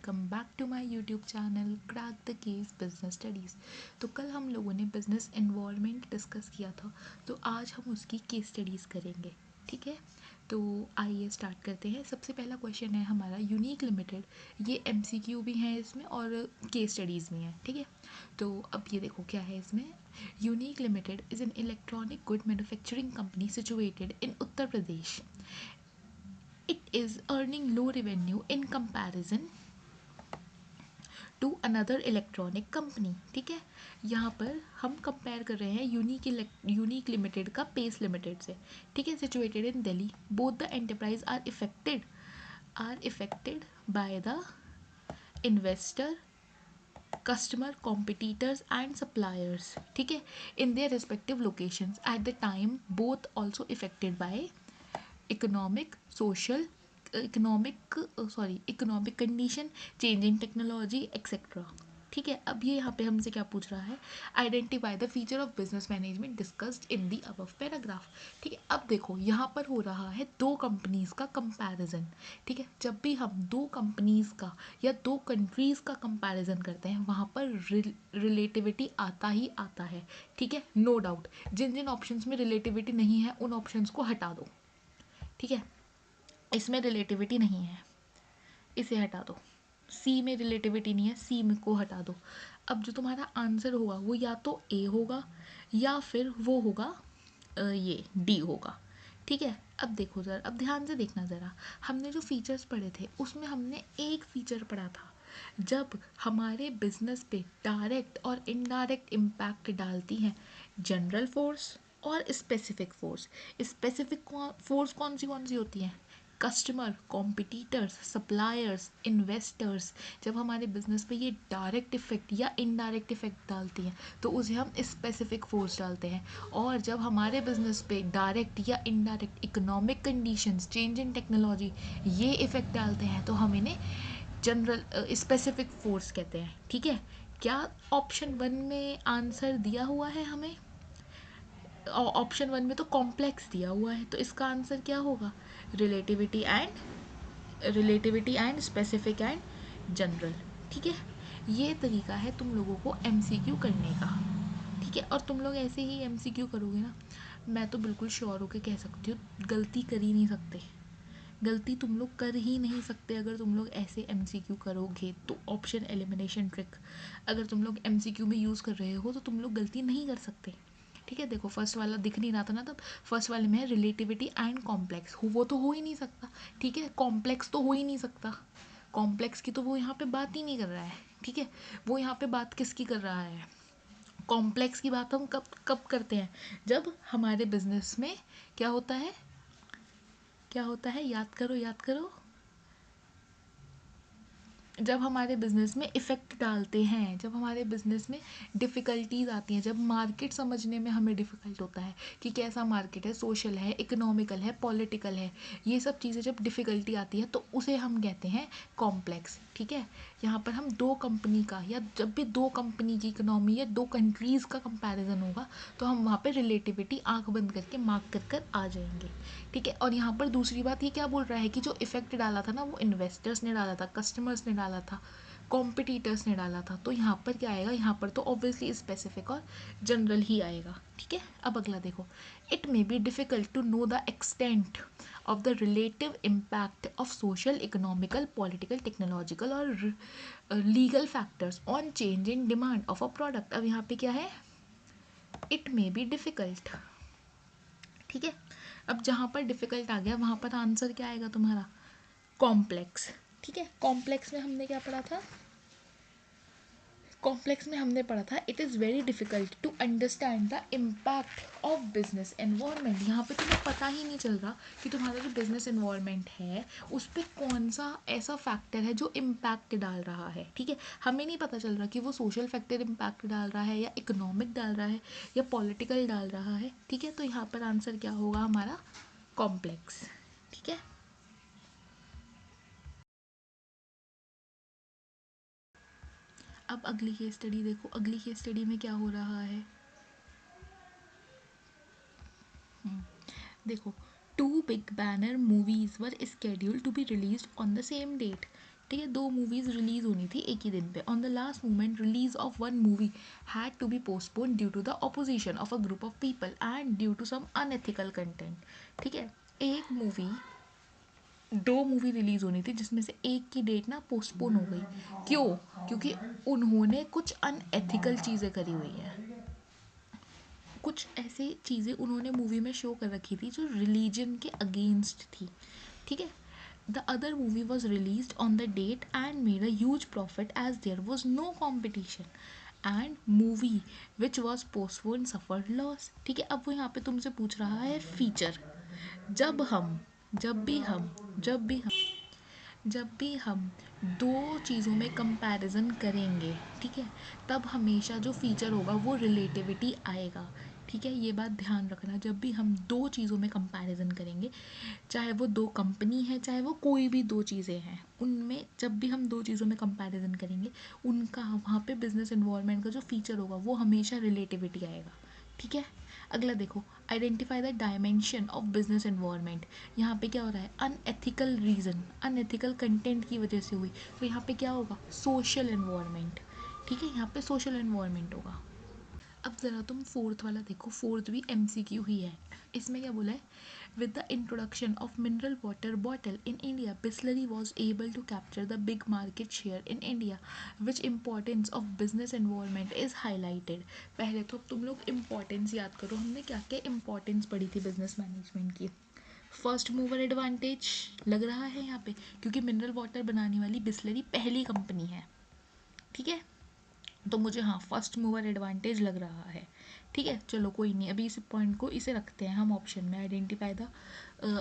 Welcome back to my YouTube channel crack the case business studies. तो कल हम लोगों ने बिजनेस एनवायरनमेंट डिस्कस किया था, तो आज हम उसकी केस स्टडीज़ करेंगे। ठीक है, तो आइए स्टार्ट करते हैं। सबसे पहला क्वेश्चन है हमारा यूनिक लिमिटेड। ये एमसीक्यू भी है इसमें और केस स्टडीज़ भी हैं। ठीक है, तो अब ये देखो क्या है इसमें। Unique limited is an electronic good manufacturing company situated in Uttar Pradesh. It is earning low revenue in comparison to another electronic company. ठीक है, यहाँ पर हम कंपेयर कर रहे हैं यूनिक लिमिटेड का पेस लिमिटेड से. ठीक है, situated in Delhi. Both the enterprise are affected by the investor, customer, competitors and suppliers. ठीक है, in their respective locations at the time. Both also affected by economic condition, changing technology etcetera. ठीक है, अब ये यहाँ पे हमसे क्या पूछ रहा है, identify the feature of business management discussed in the above paragraph. ठीक है, अब देखो यहाँ पर हो रहा है दो कंपनीज का कंपैरिजन. ठीक है, जब भी हम दो कंपनीज का या दो कंट्रीज का कंपैरिजन करते हैं वहाँ पर रिलेटिविटी आता ही आता है. ठीक है, नो डाउट. जिन जिन ऑप्शंस में रिलेटिविटी नहीं है उन ऑप्शंस को हटा दो. ठीक है, इसमें रिलेटिविटी नहीं है, इसे हटा दो. सी में रिलेटिविटी नहीं है, सी में को हटा दो. अब जो तुम्हारा आंसर होगा वो या तो ए होगा या फिर वो होगा ये डी होगा. ठीक है, अब देखो ज़रा, अब ध्यान से देखना ज़रा. हमने जो फीचर्स पढ़े थे उसमें हमने एक फीचर पढ़ा था, जब हमारे बिजनेस पे डायरेक्ट और इनडायरेक्ट इम्पैक्ट डालती हैं जनरल फोर्स और स्पेसिफिक फोर्स. स्पेसिफिक फोर्स कौन सी होती हैं, कस्टमर, कॉम्पिटिटर्स, सप्लायर्स, इन्वेस्टर्स. जब हमारे बिजनेस पे ये डायरेक्ट इफेक्ट या इनडायरेक्ट इफेक्ट डालती हैं तो उसे हम स्पेसिफिक फोर्स डालते हैं. और जब हमारे बिजनेस पे डायरेक्ट या indirect economic conditions, change in technology ये इफेक्ट डालते हैं तो हम इन्हें जनरल स्पेसिफिक फोर्स कहते हैं. ठीक है, क्या ऑप्शन 1 में आंसर दिया हुआ है हमें? ऑप्शन 1 में तो कॉम्प्लेक्स दिया हुआ है, तो इसका आंसर क्या होगा, relativity and specific and general. ठीक है, ये तरीका है तुम लोगों को एमसीक्यू करने का. ठीक है, और तुम लोग ऐसे ही एमसीक्यू करोगे ना, मैं तो बिल्कुल श्योर होकर कह सकती हूँ गलती कर ही नहीं सकते. गलती तुम लोग कर ही नहीं सकते अगर तुम लोग ऐसे एमसीक्यू करोगे तो. ऑप्शन एलिमिनेशन ट्रिक अगर तुम लोग एमसीक्यू में यूज़ कर रहे हो तो तुम लोग गलती नहीं कर सकते. ठीक है, देखो फर्स्ट वाला दिख नहीं रहा था ना, तब फर्स्ट वाले में है रिलेटिविटी एंड कॉम्प्लेक्स. वो तो हो ही नहीं सकता. ठीक है, कॉम्प्लेक्स तो हो ही नहीं सकता. कॉम्प्लेक्स की तो वो यहाँ पे बात ही नहीं कर रहा है. ठीक है, वो यहाँ पे बात किसकी कर रहा है, कॉम्प्लेक्स की बात हम कब कब करते हैं, जब हमारे बिजनेस में क्या होता है, याद करो याद करो, जब हमारे बिजनेस में इफ़ेक्ट डालते हैं, जब हमारे बिजनेस में डिफ़िकल्टीज़ आती हैं, जब मार्केट समझने में हमें डिफ़िकल्ट होता है कि कैसा मार्केट है, सोशल है, इकोनॉमिकल है, पॉलिटिकल है, ये सब चीज़ें जब डिफ़िकल्टी आती है तो उसे हम कहते हैं कॉम्प्लेक्स. ठीक है, यहाँ पर हम दो कंपनी का या जब भी दो कंपनी की इकोनॉमी या दो कंट्रीज़ का कंपैरिजन होगा तो हम वहाँ पे रिलेटिविटी आंख बंद करके मार्क कर कर आ जाएंगे. ठीक है, और यहाँ पर दूसरी बात ये क्या बोल रहा है कि जो इफेक्ट डाला था ना वो इन्वेस्टर्स ने डाला था, कस्टमर्स ने डाला था, कॉम्पिटिटर्स ने डाला था. तो यहाँ पर क्या आएगा, यहाँ पर तो ऑब्वियसली स्पेसिफिक और जनरल ही आएगा. ठीक है, अब अगला देखो. It may be difficult to know the extent of the relative impact of social, economical, political, technological और legal factors on change in demand of a product. अब यहाँ पे क्या है, इट मे बी डिफ़िकल्ट. ठीक है, अब जहाँ पर डिफ़िकल्ट आ गया वहाँ पर आंसर क्या आएगा तुम्हारा, कॉम्प्लेक्स. ठीक है, कॉम्प्लेक्स में हमने क्या पढ़ा था, कॉम्प्लेक्स में हमने पढ़ा था it is very difficult to understand the impact of business environment. यहाँ पे तुम्हें पता ही नहीं चल रहा कि तुम्हारा जो बिजनेस एनवायरनमेंट है उस पर कौन सा ऐसा फैक्टर है जो इम्पैक्ट डाल रहा है. ठीक है, हमें नहीं पता चल रहा कि वो सोशल फैक्टर इम्पैक्ट डाल रहा है या इकोनॉमिक डाल रहा है या पॉलिटिकल डाल रहा है. ठीक है, तो यहाँ पर आंसर क्या होगा हमारा, कॉम्प्लेक्स. ठीक है, अब अगली केस स्टडी देखो. अगली केस स्टडी में क्या हो रहा है, देखो. Two big banner movies were scheduled to be release on the same date. ठीक है, 2 मूवीज रिलीज होनी थी एक ही दिन पे. On the last moment release of one movie had to be postpone due to the opposition of a group of people and due to some unethical content. ठीक है, एक मूवी 2 मूवी रिलीज होनी थी जिसमें से एक की डेट ना पोस्टपोन हो गई. क्यों? क्योंकि उन्होंने कुछ अनएथिकल चीज़ें करी हुई हैं. कुछ ऐसी चीज़ें उन्होंने मूवी में शो कर रखी थी जो रिलीजन के अगेंस्ट थी. ठीक है, the other movie was release on the date and made a huge profit as there was no competition and movie which was postpone suffered loss. ठीक है, अब वो यहाँ पे तुमसे पूछ रहा है फीचर. जब हम जब भी हम जब भी हम जब भी हम दो चीज़ों में कंपैरिजन करेंगे, ठीक है, तब हमेशा जो फीचर होगा वो रिलेटिविटी आएगा. ठीक है, ये बात ध्यान रखना. जब भी हम दो चीज़ों में कंपैरिजन करेंगे, चाहे वो दो कंपनी है, चाहे वो कोई भी दो चीज़ें हैं, उनमें जब भी हम दो चीज़ों में कंपैरिजन करेंगे, उनका वहाँ पे बिजनेस एनवायरनमेंट का जो फीचर होगा वो हमेशा रिलेटिविटी आएगा. ठीक है, अगला देखो, identify the dimension of business environment. यहाँ पे क्या हो रहा है, अनएथिकल रीज़न, अनएथिकल कंटेंट की वजह से हुई. तो यहाँ पे क्या होगा, सोशल एनवायरनमेंट. ठीक है, यहाँ पे सोशल एनवायरनमेंट होगा. अब ज़रा तुम फोर्थ वाला देखो, फोर्थ भी MCQ ही है. इसमें क्या बोला है, with the introduction of mineral water bottle in India, Bisleri was able to capture the big market share in India, which importance of business environment is highlighted. पहले तो तुम लोग importance याद करो, हमने क्या क्या importance पढ़ी थी business management की. फर्स्ट मूवर एडवांटेज लग रहा है यहाँ पे, क्योंकि मिनरल वाटर बनाने वाली बिस्लरी पहली कंपनी है. ठीक है, तो मुझे हाँ फर्स्ट मूवर एडवांटेज लग रहा है. ठीक है, चलो कोई नहीं, अभी इस पॉइंट को इसे रखते हैं हम ऑप्शन में, identify the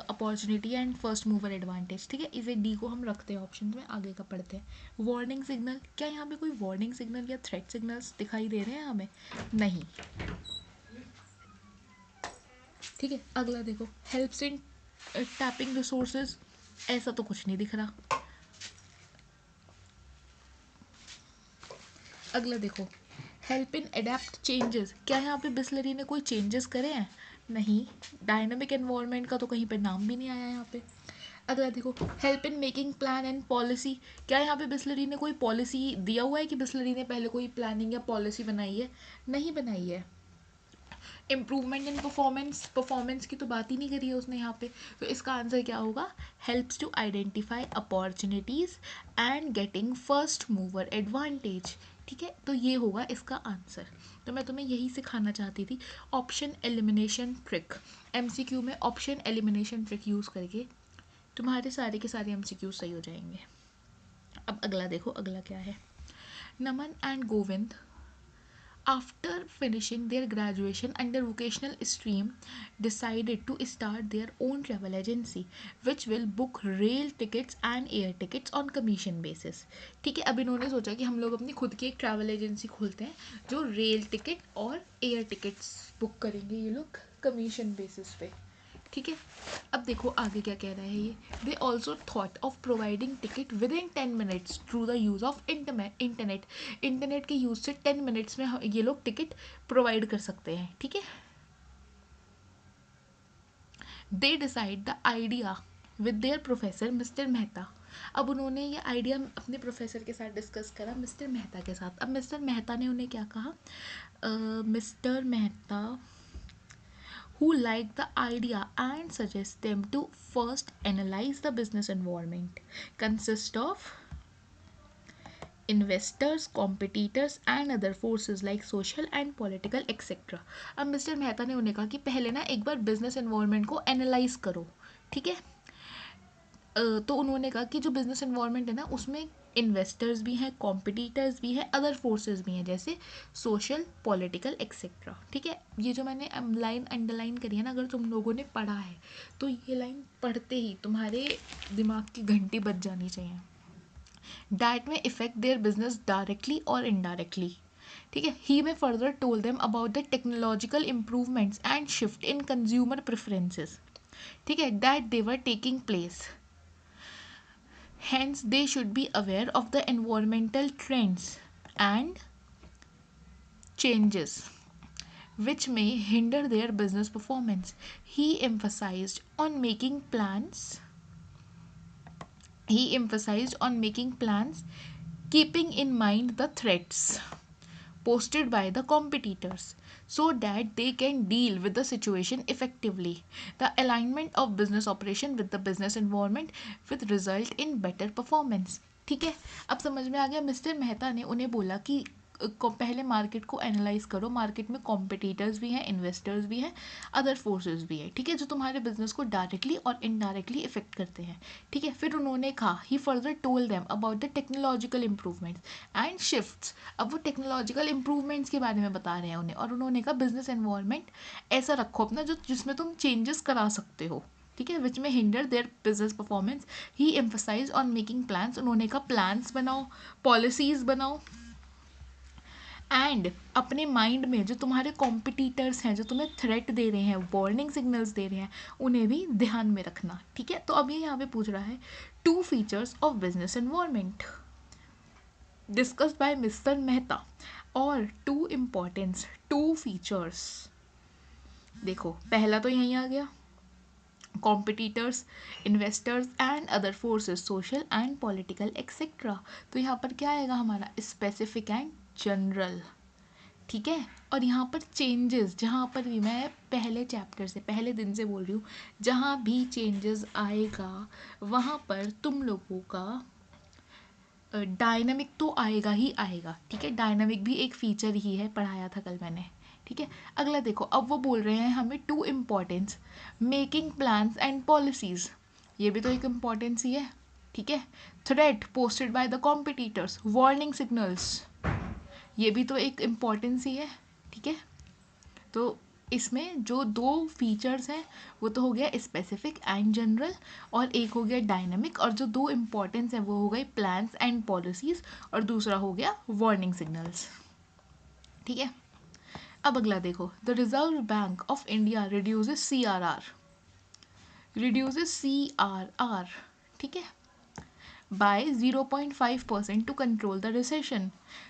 opportunity and first mover advantage. ठीक है, इसे डी को हम रखते हैं ऑप्शन में, आगे का पढ़ते हैं. वार्निंग सिग्नल, क्या यहाँ पे कोई वार्निंग सिग्नल या थ्रेट सिग्नल्स दिखाई दे रहे हैं हमें? नहीं. ठीक है, अगला देखो, हेल्प्स इन टैपिंग रिसोर्सेज, ऐसा तो कुछ नहीं दिख रहा. अगला देखो, हेल्प इन अडेप्ट चेंजेस, क्या यहाँ पे बिस्लरी ने कोई चेंजेस करे हैं? नहीं. डायनामिक एनवायरनमेंट का तो कहीं पे नाम भी नहीं आया यहाँ पे. अगला देखो, help in making plan and policy, क्या यहाँ पे बिस्लरी ने कोई पॉलिसी दिया हुआ है कि बिस्लरी ने पहले कोई प्लानिंग या पॉलिसी बनाई है? नहीं बनाई है. इम्प्रूवमेंट इन परफॉर्मेंस, परफॉर्मेंस की तो बात ही नहीं करी है उसने यहाँ पे. तो इसका आंसर क्या होगा, helps to identify opportunities and getting first mover advantage. ठीक है, तो ये होगा इसका आंसर. तो मैं तुम्हें यही सिखाना चाहती थी, ऑप्शन एलिमिनेशन ट्रिक. MCQ में ऑप्शन एलिमिनेशन ट्रिक यूज़ करके तुम्हारे सारे के सारे MCQ सही हो जाएंगे. अब अगला देखो, अगला क्या है. Naman and Govind after finishing their graduation under vocational stream decided to start their own travel agency which will book rail tickets and air tickets on commission basis. ठीक है, अब इन्होंने सोचा कि हम लोग अपनी खुद की एक ट्रैवल एजेंसी खोलते हैं जो रेल टिकट और एयर टिकट्स बुक करेंगे ये लोग कमीशन बेसिस पे. ठीक है, अब देखो आगे क्या कह रहा है ये. They also thought of providing ticket with in 10 minutes through the use of internet. Internet के यूज़ से 10 मिनट्स में ये लोग टिकट प्रोवाइड कर सकते हैं. ठीक है, they decide the idea with their professor mister Mehta. अब उन्होंने ये आइडिया अपने प्रोफेसर के साथ डिस्कस करा, मिस्टर मेहता के साथ. अब मिस्टर मेहता ने उन्हें क्या कहा, mister Mehta who like the idea and suggest them to first analyze the business environment consist of investors, competitors and other forces like social and political etc. अब मिस्टर मेहता ने उन्हें कहा कि पहले ना एक बार बिजनेस एनवायरनमेंट को एनालाइज करो. ठीक है, तो उन्होंने कहा कि जो बिजनेस एनवायरनमेंट है ना उसमें इन्वेस्टर्स भी हैं, कॉम्पिटिटर्स भी हैं, अदर फोर्सेस भी हैं, जैसे सोशल, पॉलिटिकल एक्सेट्रा. ठीक है, ये जो मैंने लाइन अंडरलाइन करी है ना, अगर तुम लोगों ने पढ़ा है तो ये लाइन पढ़ते ही तुम्हारे दिमाग की घंटी बज जानी चाहिए. दैट में इफेक्ट देयर बिजनेस डायरेक्टली और इनडायरेक्टली. ठीक है, ही में further told them about the technological improvements and shift in consumer preferences. ठीक है, that they were taking place. Hence, they should be aware of the environmental trends and changes which may hinder their business performance. He emphasized on making plans He emphasized on making plans, keeping in mind the threats posted by the competitors so that they can deal with the situation effectively. The alignment of business operation with the business environment with result in better performance. ठीक है, अब समझ में आ गया। Mister Mehta ने उन्हें बोला कि पहले मार्केट को एनालाइज करो, मार्केट में कॉम्पिटिटर्स भी हैं, इन्वेस्टर्स भी हैं, अदर फोर्सेस भी हैं, ठीक है, जो तुम्हारे बिजनेस को डायरेक्टली और इनडायरेक्टली इफेक्ट करते हैं। ठीक है, फिर उन्होंने कहा he further told them about the technological improvements and shifts. अब वो टेक्नोलॉजिकल इंप्रूवमेंट्स के बारे में बता रहे हैं उन्हें, और उन्होंने कहा बिजनेस एनवायरनमेंट ऐसा रखो अपना जो जिसमें तुम चेंजेस करा सकते हो, ठीक है, which may hinder their business performance. He emphasise on making plans, उन्होंने कहा प्लान्स बनाओ, पॉलिसीज बनाओ, एंड अपने माइंड में जो तुम्हारे कॉम्पिटिटर्स हैं, जो तुम्हें थ्रेट दे रहे हैं, वार्निंग सिग्नल्स दे रहे हैं, उन्हें भी ध्यान में रखना। ठीक है, तो अब ये यहाँ पे पूछ रहा है two features of business environment discussed by mister Mehta और टू इम्पॉर्टेंस टू फीचर्स। देखो पहला तो यहीं आ गया, competitors, investors and other forces, social and political etcetera. तो यहाँ पर क्या आएगा हमारा स्पेसिफिक एंड जनरल। ठीक है, और यहाँ पर चेंजेस, जहाँ पर भी मैं पहले चैप्टर से पहले दिन से बोल रही हूँ, जहाँ भी चेंजेस आएगा वहाँ पर तुम लोगों का डायनामिक तो आएगा ही आएगा। ठीक है, डायनामिक भी एक फीचर ही है, पढ़ाया था कल मैंने। ठीक है, अगला देखो, अब वो बोल रहे हैं हमें two importance making plans and policies, ये भी तो एक इम्पॉर्टेंस ही है। ठीक है, threat posted by the competitors, warning signals, ये भी तो एक इम्पॉर्टेंस ही है। ठीक है, तो इसमें जो दो फीचर्स हैं वो तो हो गया स्पेसिफिक एंड जनरल, और एक हो गया डायनामिक, और जो दो इम्पॉर्टेंस हैं वो हो गए प्लान्स एंड पॉलिसीज, और दूसरा हो गया वार्निंग सिग्नल्स। ठीक है, अब अगला देखो, the reserve bank of India reduces CRR, ठीक है, by 0.5% to control the recession.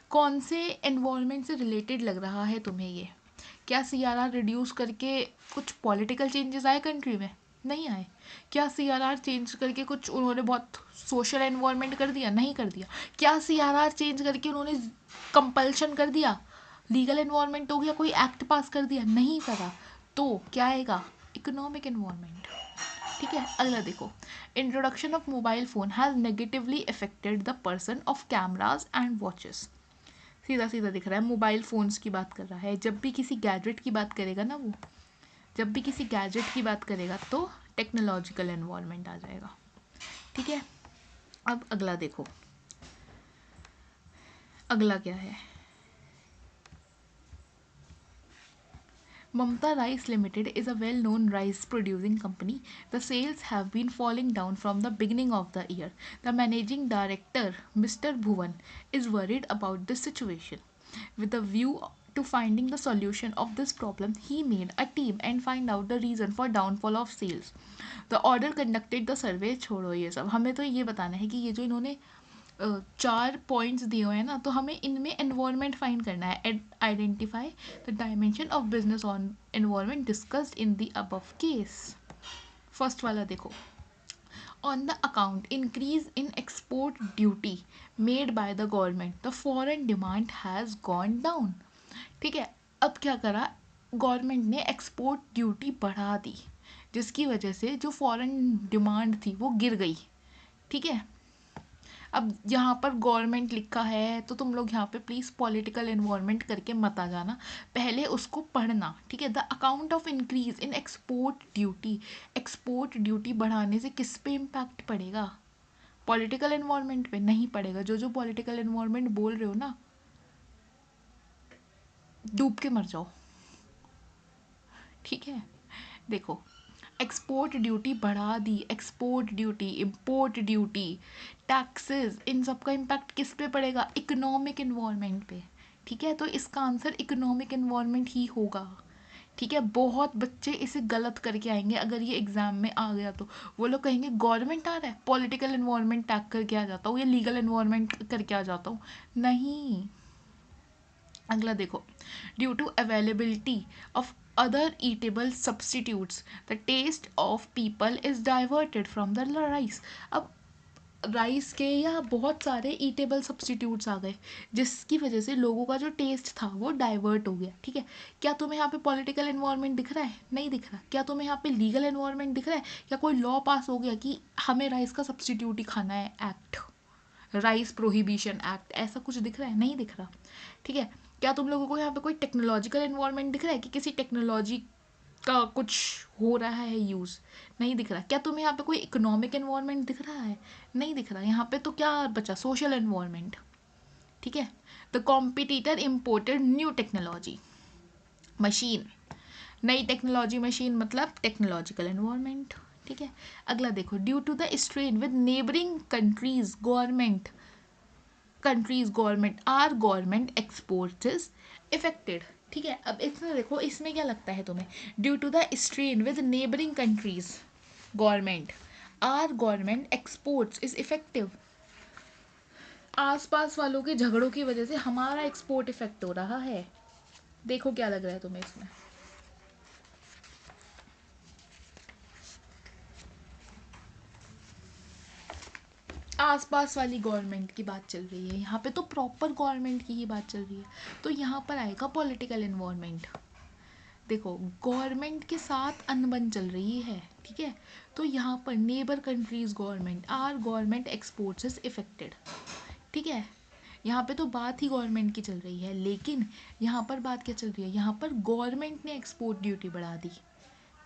कौन से एनवायरनमेंट से रिलेटेड लग रहा है तुम्हें ये? क्या CRR रिड्यूस करके कुछ पॉलिटिकल चेंजेस आए कंट्री में? नहीं आए। क्या CRR चेंज करके कुछ उन्होंने बहुत सोशल एनवायरनमेंट कर दिया? नहीं कर दिया। क्या CRR चेंज करके उन्होंने कंपल्शन कर दिया, लीगल एनवायरनमेंट हो गया, कोई एक्ट पास कर दिया? नहीं करा। तो क्या आएगा? Economic environment. ठीक है, अगला देखो, introduction of mobile phone has negatively affected the person of cameras and watches. सीधा सीधा दिख रहा है, मोबाइल फ़ोन्स की बात कर रहा है। जब भी किसी गैजेट की बात करेगा ना, वो जब भी किसी गैजेट की बात करेगा तो टेक्नोलॉजिकल एनवायरनमेंट आ जाएगा। ठीक है, अब अगला देखो, अगला क्या है, Mamta Rice Limited is a well-known rice producing company. The sales have been falling down from the beginning of the year. The managing director, Mr. Bhuvan, is worried about this situation. With a view to finding the solution of this problem, he made a team and find out the reason for downfall of sales. The order conducted the survey, छोड़ो ये सब, हमें तो ये बताना है कि ये जो इन्होंने चार पॉइंट्स दिए हुए हैं ना, तो हमें इनमें एनवायरनमेंट फाइंड करना है। Identify the dimension of business on environment discussed in the above case. First वाला देखो, on the account increase in export duty made by the government, the foreign demand has gone down. ठीक है, अब क्या करा government ने? Export duty बढ़ा दी, जिसकी वजह से जो फॉरेन डिमांड थी वो गिर गई। ठीक है, अब यहाँ पर गवर्नमेंट लिखा है तो तुम लोग यहाँ पे प्लीज़ पॉलिटिकल इन्वॉल्वमेंट करके मत आ जाना, पहले उसको पढ़ना। ठीक है, the account of increase in export duty, export duty बढ़ाने से किस पे इम्पैक्ट पड़ेगा? पॉलिटिकल इन्वॉल्वमेंट पे नहीं पड़ेगा। जो जो पॉलिटिकल इन्वॉल्वमेंट बोल रहे हो ना, डूब के मर जाओ। ठीक है, देखो, एक्सपोर्ट ड्यूटी बढ़ा दी, export duty, import duty, taxes, इन सब का इम्पैक्ट किस पे पड़ेगा? इकोनॉमिक इन्वॉल्वमेंट पे। ठीक है, तो इसका आंसर इकोनॉमिक इन्वॉल्वमेंट ही होगा। ठीक है, बहुत बच्चे इसे गलत करके आएंगे अगर ये एग्जाम में आ गया तो। वो लोग कहेंगे गवर्नमेंट आ रहा है, पॉलिटिकल इन्वॉल्वमेंट टैग करके आ जाता हूँ या लीगल इन्वॉल्वमेंट करके आ जाता हूँ। नहीं, अगला देखो, due to availability of other eatable substitutes, the taste of people is diverted from the rice. अब राइस के या बहुत सारे ईटेबल सब्स्टिट्यूट्स आ गए, जिसकी वजह से लोगों का जो टेस्ट था वो डाइवर्ट हो गया। ठीक है, क्या तुम्हें यहाँ पे पॉलिटिकल एनवायरनमेंट दिख रहा है? नहीं दिख रहा। क्या तुम्हें यहाँ पे लीगल एनवायरनमेंट दिख रहा है? क्या कोई लॉ पास हो गया कि हमें राइस का सब्स्टिट्यूट ही खाना है, एक्ट, राइस प्रोहिबिशन एक्ट, ऐसा कुछ दिख रहा है? नहीं दिख रहा। ठीक है, क्या तुम लोगों को यहाँ पे कोई टेक्नोलॉजिकल एनवायरनमेंट दिख रहा है कि किसी टेक्नोलॉजी का कुछ हो रहा है यूज़? नहीं दिख रहा। क्या तुम्हें यहाँ पे कोई इकोनॉमिक एनवायरनमेंट दिख रहा है? नहीं दिख रहा। यहाँ पे तो क्या बचा? Social environment. ठीक है, the competitor imported new technology machine, नई टेक्नोलॉजी मशीन मतलब टेक्नोलॉजिकल एनवायरनमेंट। ठीक है, अगला देखो, due to the strain with neighbouring countries government are government exports is affected. ठीक है, अब इसमें देखो, इसमें क्या लगता है तुम्हें? Due to the strain with neighbouring countries government are government exports is effective. आसपास वालों के झगड़ों की वजह से हमारा एक्सपोर्ट इफेक्ट हो रहा है। देखो क्या लग रहा है तुम्हें इसमें? आसपास वाली गवर्नमेंट की बात चल रही है, यहाँ पे तो प्रॉपर गवर्नमेंट की ही बात चल रही है, तो यहाँ पर आएगा पॉलिटिकल एनवायरनमेंट। देखो, गवर्नमेंट के साथ अनबन चल रही है। ठीक है, तो यहाँ पर neighbour countries government are government exports is affected. ठीक है, यहाँ पे तो बात ही गवर्नमेंट की चल रही है, लेकिन यहाँ पर बात क्या चल रही है? यहाँ पर गवर्नमेंट ने एक्सपोर्ट ड्यूटी बढ़ा दी।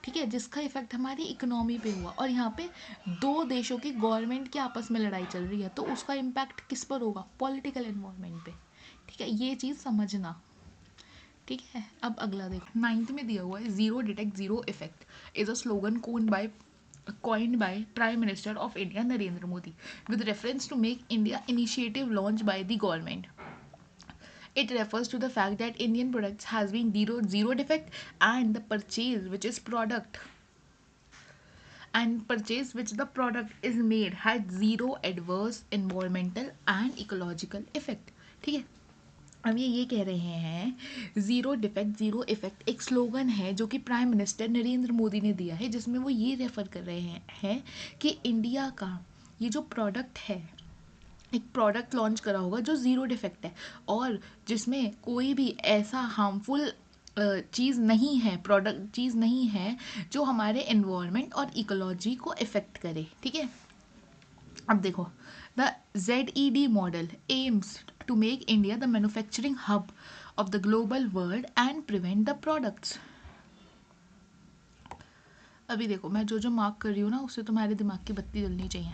ठीक है, जिसका इफेक्ट हमारी इकोनॉमी पे हुआ, और यहाँ पे दो देशों की गवर्नमेंट की आपस में लड़ाई चल रही है, तो उसका इम्पैक्ट किस पर होगा? पॉलिटिकल एनवायरनमेंट पे। ठीक है, ये चीज़ समझना। ठीक है, अब अगला देखो, 9th में दिया हुआ है, zero detect zero effect is a slogan coined by Prime Minister of India Narendra Modi with reference to Make India initiative launched by the government. It refers to the fact that Indian products has been zero defect and the purchase which the product is made had zero adverse environmental and ecological effect. ठीक है, अब ये कह रहे हैं zero defect zero effect एक slogan है जो कि प्राइम मिनिस्टर नरेंद्र मोदी ने दिया है, जिसमें वो ये रेफर कर रहे हैं कि इंडिया का ये जो प्रोडक्ट है, एक प्रोडक्ट लॉन्च करा होगा जो ज़ीरो डिफेक्ट है और जिसमें कोई भी ऐसा हार्मफुल चीज़ नहीं है, प्रोडक्ट चीज़ नहीं है जो हमारे एनवायरनमेंट और इकोलॉजी को इफ़ेक्ट करे। ठीक है, अब देखो, the ZED model AIIMS to make India the manufacturing hub of the global world and prevent the products. अभी देखो, मैं जो मार्क कर रही हूँ ना, उससे तुम्हारे दिमाग की बत्ती जलनी चाहिए।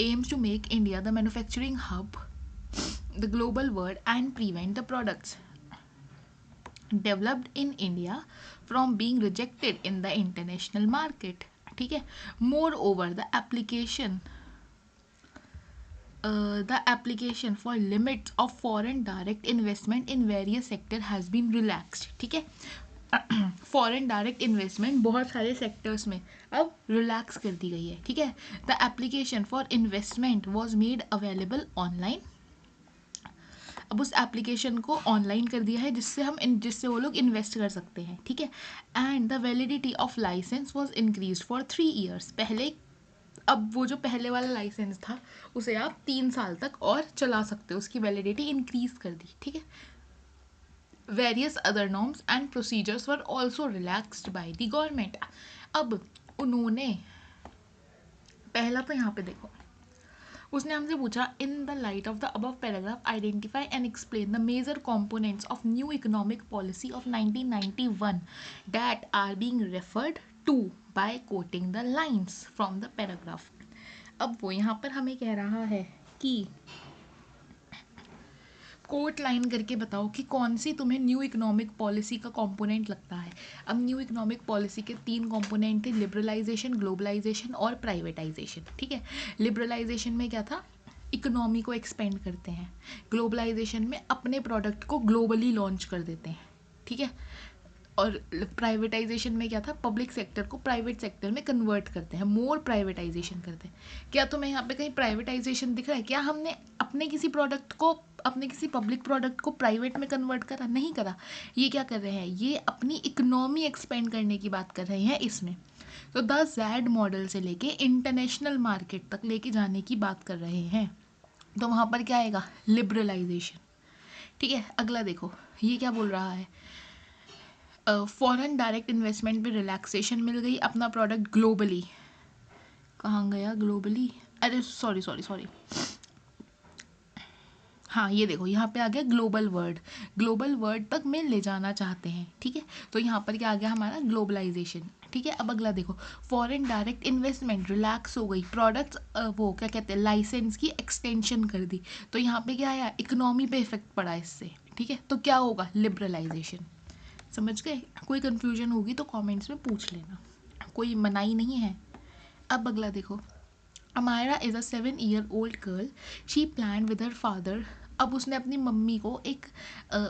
Aims to make India the manufacturing hub, the global world and prevent the products developed in India from being rejected in the international market. ठीक है, moreover the application for limits of foreign direct investment in various sector has been relaxed. ठीक है, foreign direct investment बहुत सारे sectors में अब relax कर दी गई है। ठीक है, the application for investment was made available online. अब उस एप्लीकेशन को ऑनलाइन कर दिया है जिससे वो लोग इन्वेस्ट कर सकते हैं। ठीक है, and the validity of licence was increase for 3 years। पहले, अब वो जो पहले वाला लाइसेंस था उसे आप 3 साल तक और चला सकते हो, उसकी वैलिडिटी इंक्रीज कर दी। ठीक है, various other norms and procedures were also relaxed by the government. अब उन्होंने पहला तो यहाँ पे देखो, उसने हमसे पूछा, in the light of the above paragraph identify and explain the major components of new economic policy of 1991 that are being referred to by quoting the lines from the paragraph. अब वो यहाँ पर हमें कह रहा है कि कोट लाइन करके बताओ कि कौन सी तुम्हें न्यू इकोनॉमिक पॉलिसी का कंपोनेंट लगता है। अब न्यू इकोनॉमिक पॉलिसी के 3 कंपोनेंट थे, लिबरलाइजेशन, ग्लोबलाइजेशन और प्राइवेटाइजेशन। ठीक है, लिबरलाइजेशन में क्या था? इकोनॉमी को एक्सपेंड करते हैं। ग्लोबलाइजेशन में अपने प्रोडक्ट को ग्लोबली लॉन्च कर देते हैं। ठीक है, और प्राइवेटाइजेशन में क्या था? पब्लिक सेक्टर को प्राइवेट सेक्टर में कन्वर्ट करते हैं, मोर प्राइवेटाइजेशन करते हैं। क्या तुम्हें यहाँ पे कहीं प्राइवेटाइजेशन दिख रहा है? क्या हमने अपने किसी पब्लिक प्रोडक्ट को प्राइवेट में कन्वर्ट करा? नहीं करा। ये क्या कर रहे हैं? ये अपनी इकोनॉमी एक्सपेंड करने की बात कर रहे हैं इसमें। तो द जैड मॉडल से लेके इंटरनेशनल मार्केट तक लेके जाने की बात कर रहे हैं। तो वहाँ पर क्या आएगा, लिबरलाइजेशन। ठीक है, अगला देखो ये क्या बोल रहा है, फॉरेन डायरेक्ट इन्वेस्टमेंट में रिलैक्सेशन मिल गई, अपना प्रोडक्ट ग्लोबली, कहाँ गया ग्लोबली, अरे सॉरी सॉरी सॉरी, हाँ ये देखो यहाँ पे आ गया ग्लोबल वर्ड तक में ले जाना चाहते हैं। ठीक है, तो यहाँ पर क्या आ गया हमारा, ग्लोबलाइजेशन। ठीक है, अब अगला देखो, फॉरेन डायरेक्ट इन्वेस्टमेंट रिलैक्स हो गई, प्रोडक्ट्स वो क्या कहते हैं, लाइसेंस की एक्सटेंशन कर दी, तो यहाँ पे क्या आया, इकोनॉमी पे इफेक्ट पड़ा इससे। ठीक है, तो क्या होगा, लिबरलाइजेशन। समझ गए, कोई कन्फ्यूजन होगी तो कॉमेंट्स में पूछ लेना, कोई मनाही नहीं है। अब अगला देखो, Amayra is a 7-year-old girl, she plan with her father. अब उसने अपनी मम्मी को एक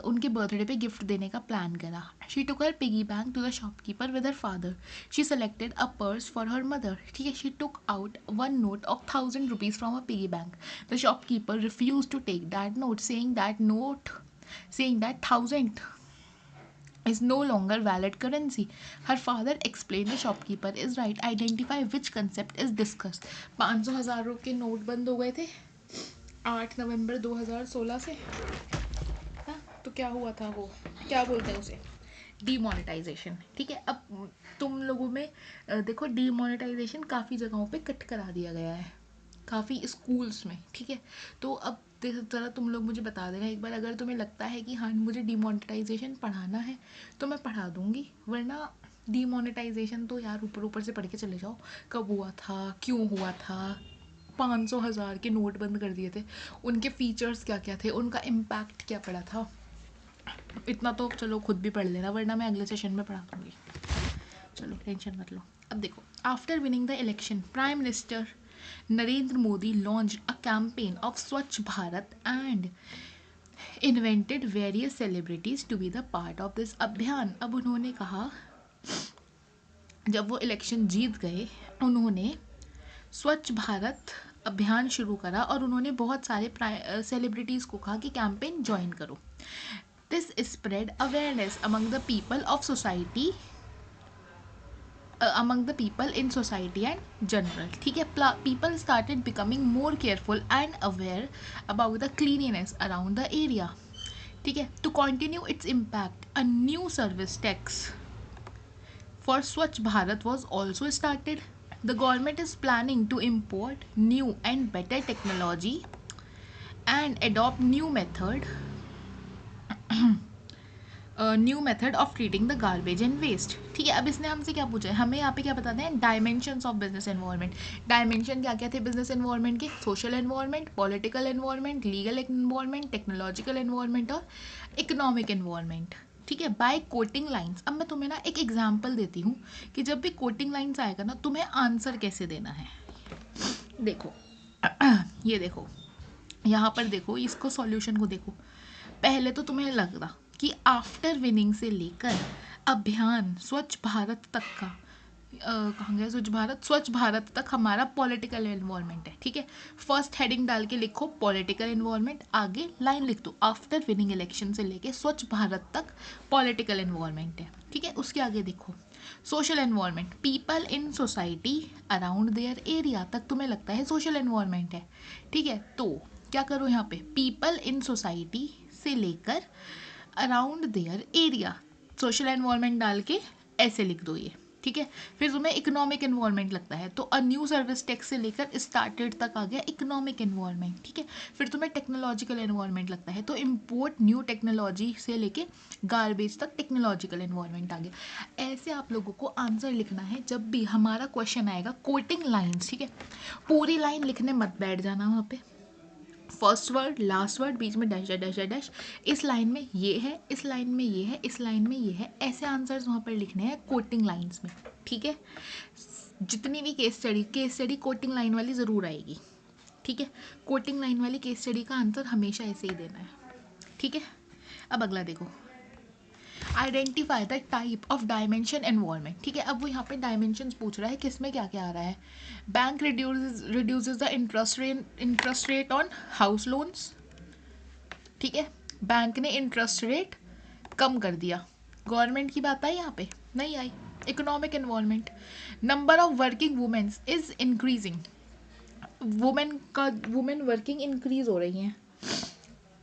उनके बर्थडे पे गिफ्ट देने का प्लान करा। She took her piggy bank to the shopkeeper with her father, she selected a purse for her mother. ठीक है, she took out 1 note of 1,000 rupees from a piggy bank, the shopkeeper refuse to take that note, saying that 1,000 is no longer valid currency. Her father explained the shopkeeper is right. Identify which concept is discussed. 500,000 के note बंद हो गए थे 8 नवंबर 2016 से। हाँ, तो क्या हुआ था, वो क्या बोलते हैं उसे, डीमोनेटाइजेशन। ठीक है, अब तुम लोगों में देखो डीमोनेटाइजेशन काफ़ी जगहों पे कट करा दिया गया है, काफ़ी स्कूल्स में। ठीक है, तो अब ज़रा तुम लोग मुझे बता देना एक बार, अगर तुम्हें लगता है कि हाँ मुझे डीमोनेटाइजेशन पढ़ाना है तो मैं पढ़ा दूँगी, वरना डीमोनेटाइजेशन तो यार ऊपर ऊपर से पढ़ के चले जाओ, कब हुआ था, क्यों हुआ था, 500,000 के नोट बंद कर दिए थे, उनके फीचर्स क्या क्या थे, उनका इम्पैक्ट क्या पड़ा था, इतना तो चलो खुद भी पढ़ लेना, वरना मैं अगले सेशन में पढ़ा दूँगी। चलो टेंशन मत लो। अब देखो, after winning the election prime minister Narendra Modi launch a campaign of Swachh Bharat and invented various celebrities to be the part of this अभियान। अब उन्होंने कहा, जब वो इलेक्शन जीत गए, उन्होंने स्वच्छ भारत अभियान शुरू करा और उन्होंने बहुत सारे सेलिब्रिटीज़ को कहा कि कैंपेन ज्वाइन करो। This spread awareness among the people of society, among the people in society and general. ठीक है, people started becoming more careful and aware about the cleanliness around the area. ठीक है, to continue its impact, a new service tax for Swachh Bharat was also started. The government is planning to import new and better technology and adopt new method of treating the garbage and waste. ठीक है, अब इसने हमसे क्या पूछा है, हमें यहाँ पे क्या बताते हैं, dimensions of business environment. Dimension क्या क्या थे बिजनेस एनवायरनमेंट के, social environment, political environment, legal environment, technological environment और इकोनॉमिक एनवायरनमेंट। ठीक है, बाय कोटिंग लाइन्स। अब मैं तुम्हें ना एक एग्जाम्पल देती हूँ कि जब भी कोटिंग लाइन्स आएगा ना, तुम्हें आंसर कैसे देना है। देखो ये देखो, यहाँ पर देखो, इसको सॉल्यूशन को देखो। पहले तो तुम्हें लग रहा कि आफ्टर विनिंग से लेकर अभियान स्वच्छ भारत तक का कहाँ गया, स्वच्छ भारत तक हमारा पॉलिटिकल एनवायरनमेंट है। ठीक है, फर्स्ट हेडिंग डाल के लिखो पॉलिटिकल एनवायरनमेंट, आगे लाइन लिख दो आफ्टर विनिंग इलेक्शन से लेके स्वच्छ भारत तक पॉलिटिकल एनवायरनमेंट है। ठीक है, उसके आगे देखो social environment, people in society around their area तक तुम्हें लगता है सोशल एनवायरनमेंट है। ठीक है, तो क्या करो यहाँ पे, पीपल इन सोसाइटी से लेकर around their area, social environment डाल के ऐसे लिख दो ये। ठीक है, फिर तुम्हें इकोनॉमिक एनवायरनमेंट लगता है तो अ न्यू सर्विस टैक्स से लेकर स्टार्टेड तक आ गया इकोनॉमिक एनवायरनमेंट। ठीक है, फिर तुम्हें टेक्नोलॉजिकल एनवायरनमेंट लगता है तो इम्पोर्ट न्यू टेक्नोलॉजी से लेके गार्बेज तक टेक्नोलॉजिकल एनवायरनमेंट आ गया। ऐसे आप लोगों को आंसर लिखना है जब भी हमारा क्वेश्चन आएगा कोटिंग लाइन्स। ठीक है, पूरी लाइन लिखने मत बैठ जाना वहाँ पे, फर्स्ट वर्ड लास्ट वर्ड बीच में डैश डैश डैश डैश, इस लाइन में ये है, इस लाइन में ये है, इस लाइन में ये है, ऐसे आंसर्स वहाँ पर लिखने हैं कोटिंग लाइंस में। ठीक है, जितनी भी केस स्टडी कोटिंग लाइन वाली ज़रूर आएगी। ठीक है, कोटिंग लाइन वाली केस स्टडी का आंसर हमेशा ऐसे ही देना है। ठीक है, अब अगला देखो, identify the type of dimension environment. ठीक है, अब वो यहाँ पे डायमेंशंस पूछ रहा है, किसमें क्या क्या आ रहा है। Bank reduces the interest rate on house loans. ठीक है, बैंक ने इंटरेस्ट रेट कम कर दिया, गवर्नमेंट की बात आई यहाँ पे नहीं आई। Economic environment, number of working womens is increasing, women working increase हो रही हैं,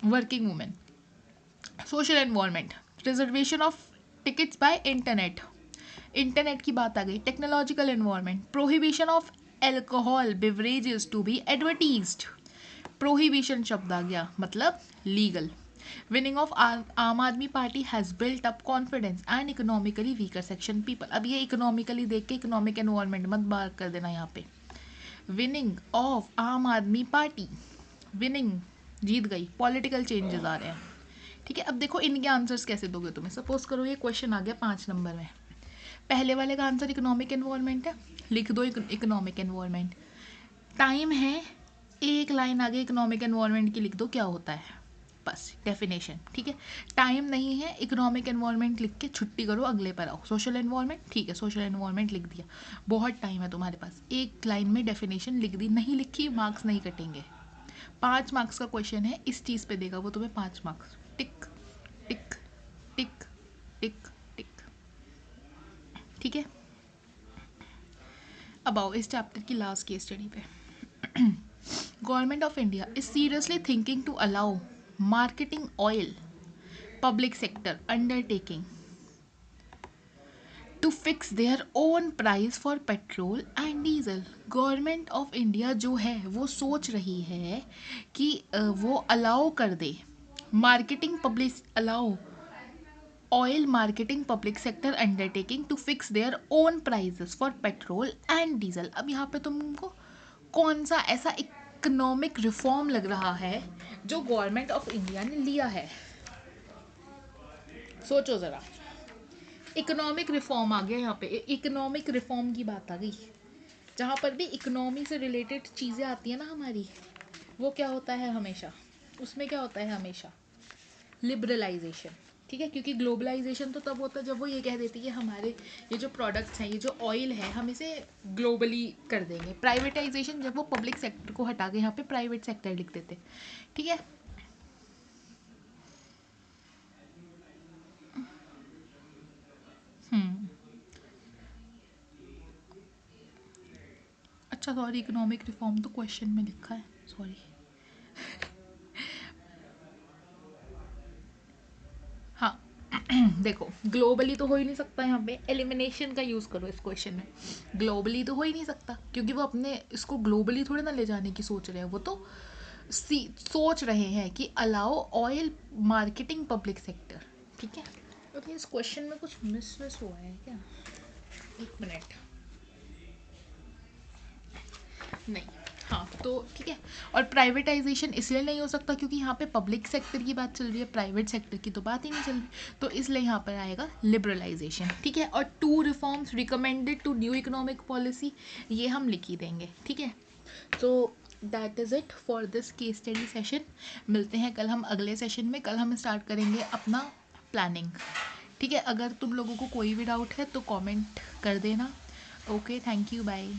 working women. Social environment, reservation of tickets by internet, internet की बात आ गई। Technological environment, prohibition of alcohol beverages to be advertised, prohibition शब्द आ गया मतलब legal. Winning of Aam Aadmi Party has built up confidence and economically weaker section people. अब ये इकोनॉमिकली देख के इकोनॉमिक एनवायरनमेंट मत बात कर देना यहाँ पे। Winning of Aam Aadmi party, winning जीत गई, पॉलिटिकल चेंजेस आ रहे हैं। ठीक है, अब देखो इनके आंसर्स कैसे दोगे तुम्हें। सपोज करो ये क्वेश्चन आ गया 5 नंबर में, पहले वाले का आंसर इकोनॉमिक एनवायरनमेंट है, लिख दो इकोनॉमिक एनवायरनमेंट। टाइम है, एक लाइन आगे इकोनॉमिक एनवायरनमेंट की लिख दो क्या होता है, बस डेफिनेशन। ठीक है, टाइम नहीं है, इकोनॉमिक एनवायरनमेंट लिख के छुट्टी करो, अगले पर आओ। सोशल एनवायरनमेंट, ठीक है सोशल एनवायरनमेंट लिख दिया, बहुत टाइम है तुम्हारे पास, एक लाइन में डेफिनेशन लिख दी, नहीं लिखी मार्क्स नहीं कटेंगे। 5 मार्क्स का क्वेश्चन है, इस चीज़ पे देगा वो तुम्हें 5 मार्क्स। टिक टिक टिक टिक टिक। ठीक है, अब आओ इस चैप्टर की लास्ट केस स्टडी पे। Government of India is seriously thinking to allow marketing oil public sector undertaking to fix their own price for petrol and diesel। Government of India जो है वो सोच रही है कि वो अलाउ कर दे marketing public, allow oil marketing public sector undertaking to fix their own prices for petrol and diesel. अब यहाँ पे तुमको कौन सा ऐसा इकोनॉमिक रिफॉर्म लग रहा है जो गवर्नमेंट ऑफ इंडिया ने लिया है, सोचो ज़रा। इकोनॉमिक रिफॉर्म आ गया यहाँ पे, इकोनॉमिक रिफॉर्म की बात आ गई। जहाँ पर भी इकोनॉमी से रिलेटेड चीज़ें आती हैं ना हमारी, वो क्या होता है हमेशा, उसमें क्या होता है हमेशा लिबरलाइजेशन। ठीक है, क्योंकि ग्लोबलाइजेशन तो तब होता है जब वो ये कह देती है हमारे ये जो प्रोडक्ट्स हैं, ये जो ऑयल है, हम इसे ग्लोबली कर देंगे। प्राइवेटाइजेशन जब वो पब्लिक सेक्टर को हटा के यहाँ पे प्राइवेट सेक्टर लिख देते। ठीक है, अच्छा सॉरी, इकोनॉमिक रिफॉर्म तो क्वेश्चन में लिखा है, सॉरी। हाँ देखो ग्लोबली तो हो ही नहीं सकता, यहाँ पे एलिमिनेशन का यूज़ करो इस क्वेश्चन में। ग्लोबली तो हो ही नहीं सकता क्योंकि वो अपने इसको ग्लोबली थोड़े ना ले जाने की सोच रहे हैं, वो तो सोच रहे हैं कि allow oil marketing public sector. ठीक है, तो इस क्वेश्चन में कुछ मिस हुआ है क्या, एक मिनट, नहीं, हाँ तो ठीक है। और प्राइवेटाइजेशन इसलिए नहीं हो सकता क्योंकि यहाँ पे पब्लिक सेक्टर की बात चल रही है, प्राइवेट सेक्टर की तो बात ही नहीं चल रही, तो इसलिए यहाँ पर आएगा लिबरलाइजेशन। ठीक है, और 2 reforms recommended to new economic policy, ये हम लिख ही देंगे। ठीक है, तो that is it for this case study session. मिलते हैं कल हम अगले सेशन में, कल हम स्टार्ट करेंगे अपना प्लानिंग। ठीक है, अगर तुम लोगों को कोई भी डाउट है तो कमेंट कर देना। Okay, thank you, bye.